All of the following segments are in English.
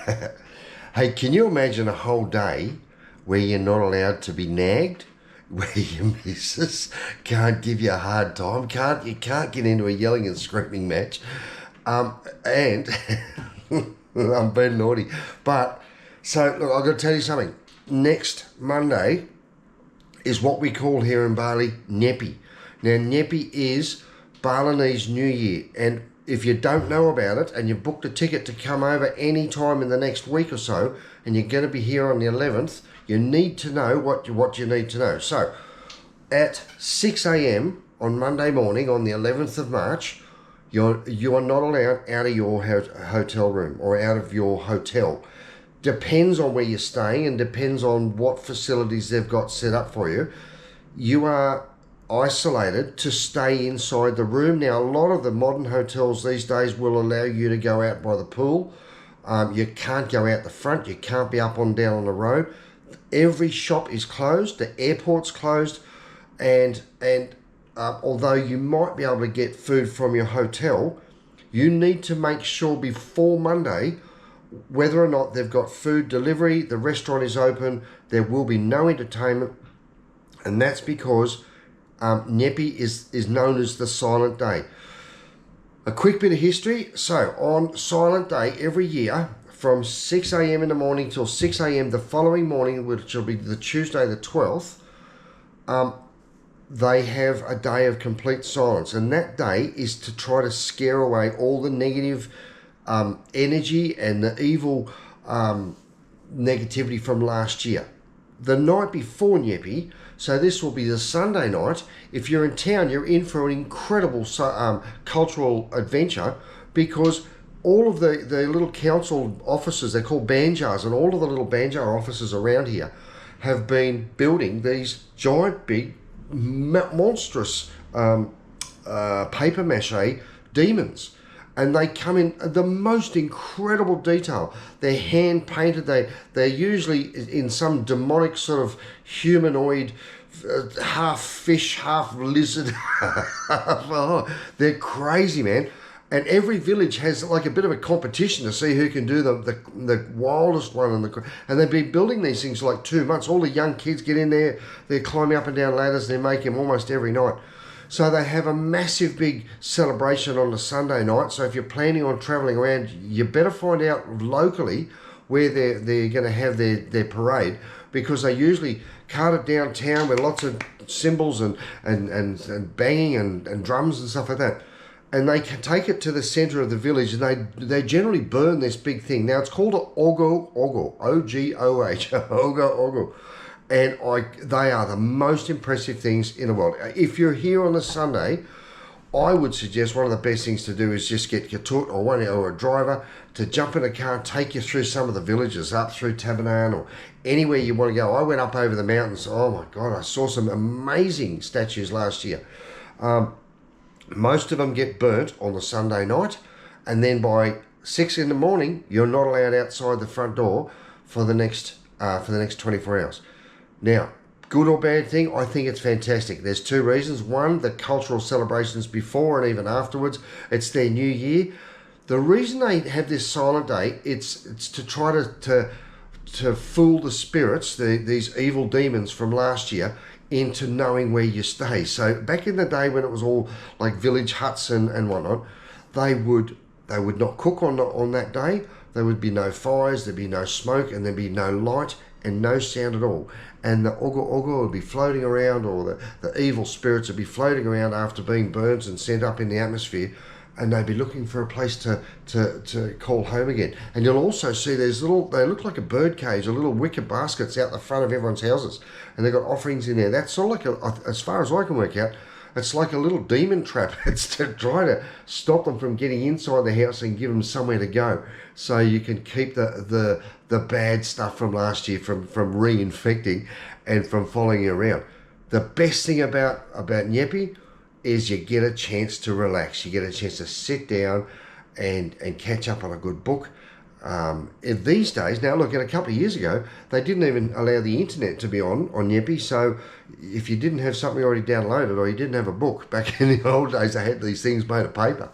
Hey, can you imagine a whole day where you're not allowed to be nagged? Where your missus can't give you a hard time, you can't get into a yelling and screaming match, and I'm being naughty. But so look, I've got to tell you something. Next Monday is what we call here in Bali Nyepi. Now, Nyepi is Balinese New Year, and if you don't know about it and you've booked a ticket to come over any time in the next week or so, and you're going to be here on the 11th, you need to know what you need to know. So, at 6 a.m. on Monday morning, on the 11th of March, you are not allowed out of your hotel room or out of your hotel. Depends on where you're staying and depends on what facilities they've got set up for you. You are isolated to stay inside the room. Now, a lot of the modern hotels these days will allow you to go out by the pool. You can't go out the front. You can't be up and down on the road. Every shop is closed. The airport's closed, and although you might be able to get food from your hotel, you need to make sure before Monday whether or not they've got food delivery, the restaurant is open, there will be no entertainment, and that's because Nyepi is known as the Silent Day. A quick bit of history. So on Silent Day every year, from 6 a.m. in the morning till 6 a.m. the following morning, which will be the Tuesday the 12th, they have a day of complete silence, and that day is to try to scare away all the negative energy and the evil negativity from last year. The night before Nyepi, so this will be the Sunday night, if you're in town, you're in for an incredible cultural adventure, because all of the little council offices, they're called banjars, and all of the little banjar offices around here have been building these giant, big, monstrous paper mache demons. And they come in the most incredible detail. They're hand painted. They're usually in some demonic sort of humanoid, half fish, half lizard. They're crazy, man. And every village has like a bit of a competition to see who can do the wildest one. And they've been building these things for like 2 months. All the young kids get in there. They're climbing up and down ladders. They make them almost every night. So they have a massive big celebration on the Sunday night. So if you're planning on travelling around, you better find out locally where they're going to have their parade, because they usually cart it downtown with lots of cymbals and banging and drums and stuff like that. And they can take it to the centre of the village, and they generally burn this big thing. Now, it's called an Ogo-ogo, O-G-O-H, Ogo-ogo. And they are the most impressive things in the world. If you're here on a Sunday, I would suggest one of the best things to do is just get your toot or a driver to jump in a car and take you through some of the villages, up through Tabanan or anywhere you want to go. I went up over the mountains. Oh my God, I saw some amazing statues last year. Most of them get burnt on the Sunday night, and then by 6 in the morning, you're not allowed outside the front door for the next 24 hours. Now, good or bad thing, I think it's fantastic. There's two reasons. One, the cultural celebrations before and even afterwards. It's their new year. The reason they have this silent day, it's to try to fool the spirits, these evil demons from last year, into knowing where you stay. So back in the day when it was all like village huts and whatnot, they would not cook on that day. There would be no fires, there'd be no smoke, and there'd be no light and no sound at all. And the Ogo-ogo would be floating around, or the evil spirits would be floating around after being burnt and sent up in the atmosphere, and they'd be looking for a place to call home again. And you'll also see there's they look like a bird cage, little wicker baskets out the front of everyone's houses, and they've got offerings in there. That's sort of like, as far as I can work out, it's like a little demon trap. It's to try to stop them from getting inside the house and give them somewhere to go, so you can keep the bad stuff from last year from reinfecting and from following you around. The best thing about Nyepi is you get a chance to relax. You get a chance to sit down and catch up on a good book. These days, now look, a couple of years ago, they didn't even allow the internet to be on Nyepi, so if you didn't have something already downloaded or you didn't have a book, back in the old days they had these things made of paper,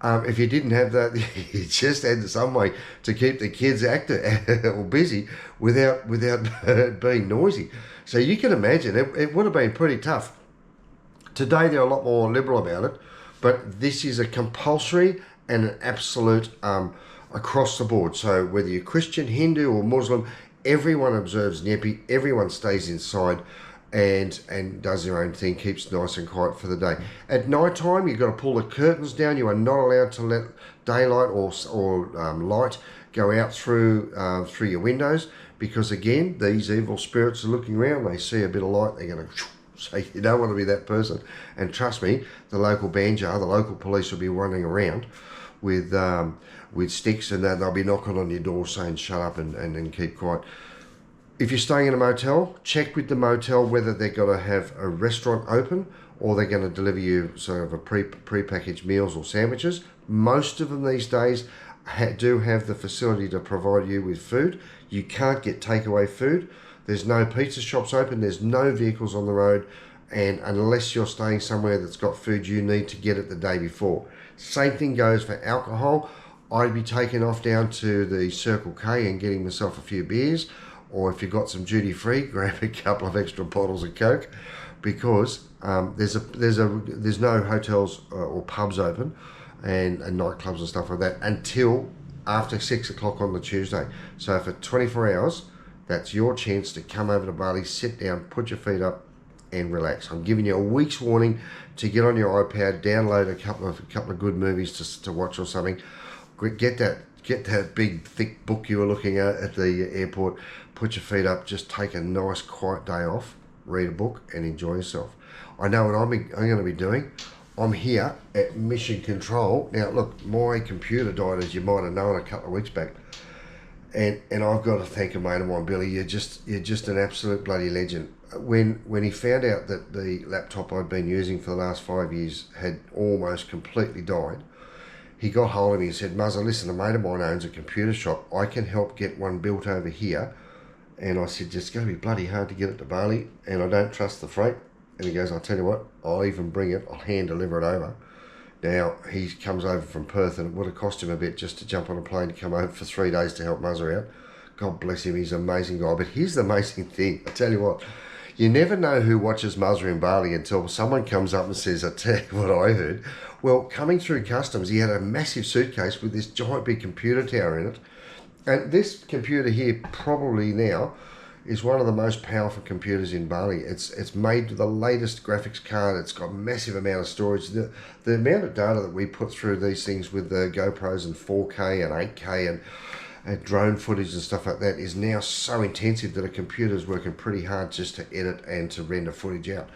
If you didn't have that, you just had some way to keep the kids active or busy without being noisy. So you can imagine it would have been pretty tough. Today they're a lot more liberal about it, but this is a compulsory and an absolute across the board. So whether you're Christian, Hindu, or Muslim, everyone observes Nyepi. Everyone stays inside and does their own thing, keeps nice and quiet for the day. At night time, you've got to pull the curtains down. You are not allowed to let daylight or light go out through your windows, because again, these evil spirits are looking around. They see a bit of light, they're going to. So you don't want to be that person. And trust me, the local banjar, the local police will be running around with sticks, and they'll be knocking on your door saying shut up and keep quiet. If you're staying in a motel, check with the motel whether they're going to have a restaurant open or they're going to deliver you sort of a pre-packaged meals or sandwiches. Most of them these days do have the facility to provide you with food. You can't get takeaway food. There's no pizza shops open. There's no vehicles on the road. And unless you're staying somewhere that's got food, you need to get it the day before. Same thing goes for alcohol. I'd be taking off down to the Circle K and getting myself a few beers. Or if you've got some duty free, grab a couple of extra bottles of Coke, because there's no hotels or pubs open and nightclubs and stuff like that until after 6 o'clock on the Tuesday. So for 24 hours, that's your chance to come over to Bali, sit down, put your feet up, and relax. I'm giving you a week's warning to get on your iPad, download a couple of good movies to watch or something. Get that big thick book you were looking at the airport. Put your feet up. Just take a nice quiet day off. Read a book and enjoy yourself. I know what I'm going to be doing. I'm here at Mission Control now. Look, my computer died, as you might have known, a couple of weeks back. And I've got to thank a mate of mine, Billy. You're just an absolute bloody legend. When he found out that the laptop I'd been using for the last 5 years had almost completely died, he got hold of me and said, Muzzer, listen, a mate of mine owns a computer shop. I can help get one built over here. And I said, it's going to be bloody hard to get it to Bali, and I don't trust the freight. And he goes, I'll tell you what, I'll even bring it. I'll hand deliver it over. Now, he comes over from Perth, and it would have cost him a bit just to jump on a plane to come over for 3 days to help Muzzer out. God bless him, he's an amazing guy. But here's the amazing thing, I tell you what, you never know who watches Muzzer in Bali until someone comes up and says, I tell you what I heard. Well, coming through customs, he had a massive suitcase with this giant big computer tower in it. And this computer here probably now is one of the most powerful computers in Bali. It's made with the latest graphics card. It's got a massive amount of storage. The amount of data that we put through these things with the GoPros and 4K and 8K and drone footage and stuff like that is now so intensive that a computer's working pretty hard just to edit and to render footage out.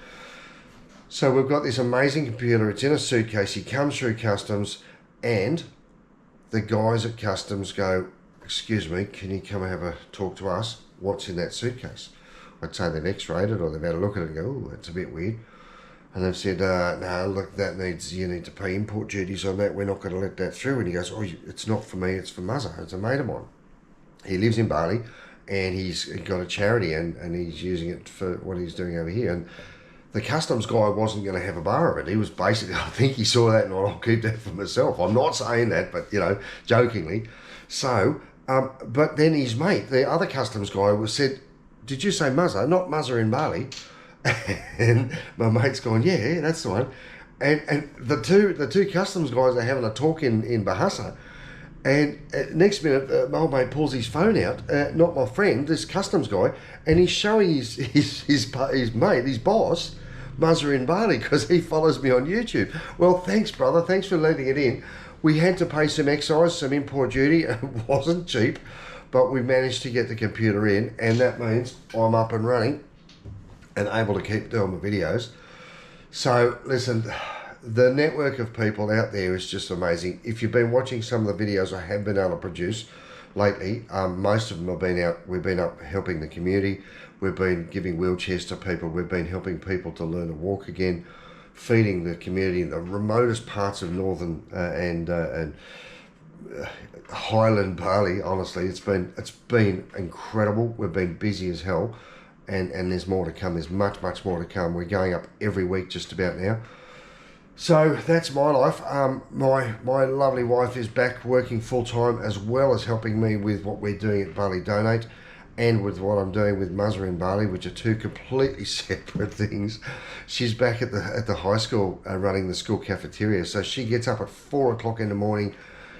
So we've got this amazing computer. It's in a suitcase. He comes through customs, and the guys at customs go, excuse me, can you come and have a talk to us? What's in that suitcase? I'd say they've x-rayed it or they've had a look at it and go, oh, that's a bit weird. And they've said, no, look, you need to pay import duties on that. We're not going to let that through. And he goes, oh, it's not for me, it's for Muzzer. It's a mate of mine. He lives in Bali, and he's got a charity, and he's using it for what he's doing over here. And the customs guy wasn't going to have a bar of it. He was basically, I think he saw that and I'll keep that for myself. I'm not saying that, but, jokingly. So, but then his mate, the other customs guy, said, did you say Muzzer? Not Muzzer in Bali. And my mate's gone, yeah, that's the one. And the two customs guys are having a talk in Bahasa. And next minute, my old mate pulls his phone out, not my friend, this customs guy, and he's showing his mate, his boss, Muzzer in Bali, because he follows me on YouTube. Well, thanks, brother. Thanks for letting it in. We had to pay some excise, some import duty. It wasn't cheap, but we managed to get the computer in, and that means I'm up and running and able to keep doing my videos. So, listen, the network of people out there is just amazing. If you've been watching some of the videos I have been able to produce lately, most of them have been out. We've been up helping the community. We've been giving wheelchairs to people. We've been helping people to learn to walk again, feeding the community in the remotest parts of northern and highland Bali. Honestly, it's been incredible. We've been busy as hell, and there's more to come. There's much more to come. We're going up every week just about now. So that's my life. My lovely wife is back working full time, as well as helping me with what we're doing at Bali Donate, and with what I'm doing with Muzzer in Bali, which are two completely separate things. She's back at the high school running the school cafeteria, so she gets up at 4 o'clock in the morning.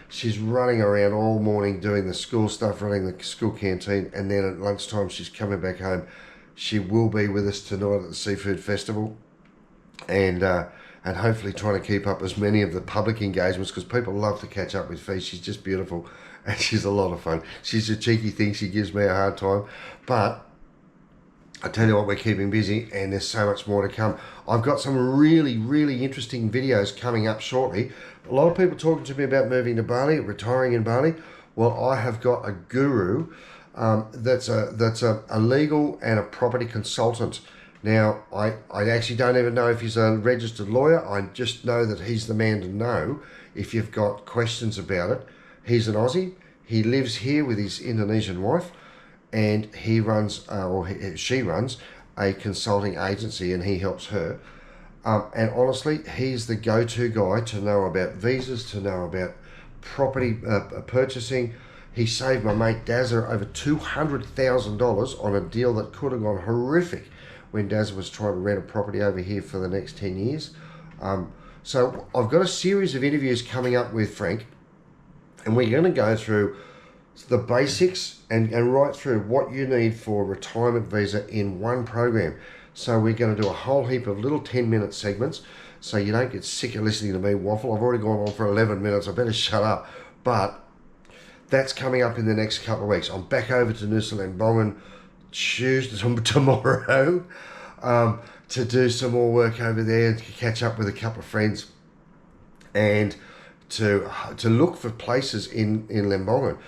She's running around all morning doing the school stuff, running the school canteen, and then at lunchtime she's coming back home. She will be with us tonight at the Seafood Festival, and hopefully trying to keep up as many of the public engagements, because people love to catch up with Fee. She's just beautiful, and she's a lot of fun. She's a cheeky thing. She gives me a hard time, but I tell you what, we're keeping busy, and there's so much more to come. I've got some really, really interesting videos coming up shortly. A lot of people talking to me about moving to Bali, retiring in Bali. Well, I have got a guru that's a legal and a property consultant. Now, I actually don't even know if he's a registered lawyer. I just know that he's the man to know if you've got questions about it. He's an Aussie. He lives here with his Indonesian wife, and he runs, she runs, a consulting agency, and he helps her. And honestly, he's the go-to guy to know about visas, to know about property purchasing. He saved my mate Dazza over $200,000 on a deal that could have gone horrific when Daz was trying to rent a property over here for the next 10 years. So I've got a series of interviews coming up with Frank, and we're going to go through the basics and right through what you need for a retirement visa in one program. So we're going to do a whole heap of little 10-minute segments, so you don't get sick of listening to me waffle. I've already gone on for 11 minutes. I better shut up. But that's coming up in the next couple of weeks. I'm back over to Nusa Lembongan Tuesday, tomorrow, to do some more work over there, to catch up with a couple of friends, and to look for places in Lembongan.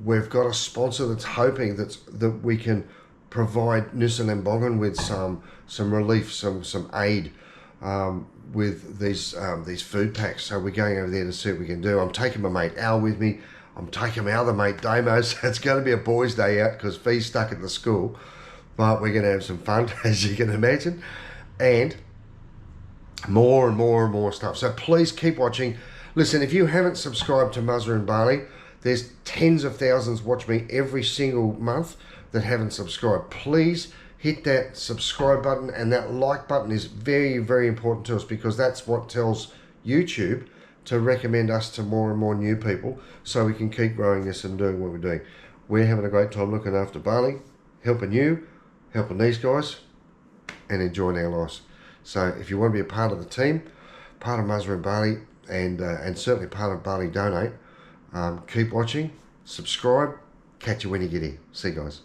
We've got a sponsor that's hoping that we can provide Nusa Lembongan with some relief, some aid with these food packs. So we're going over there to see what we can do. I'm taking my mate Al with me. I'm taking my other mate Damo. So it's going to be a boys' day out because Fee's stuck at the school. But we're going to have some fun, as you can imagine, and more and more and more stuff. So please keep watching. Listen, if you haven't subscribed to Muzzer in Bali, there's tens of thousands watch me every single month that haven't subscribed. Please hit that subscribe button, and that like button is very, very important to us, because that's what tells YouTube to recommend us to more and more new people, so we can keep growing this and doing what we're doing. We're having a great time looking after Bali, helping you, helping these guys, and enjoying our lives. So if you want to be a part of the team, part of Muzzer in Bali, and certainly part of Bali Donate, keep watching, subscribe, catch you when you get here. See you guys.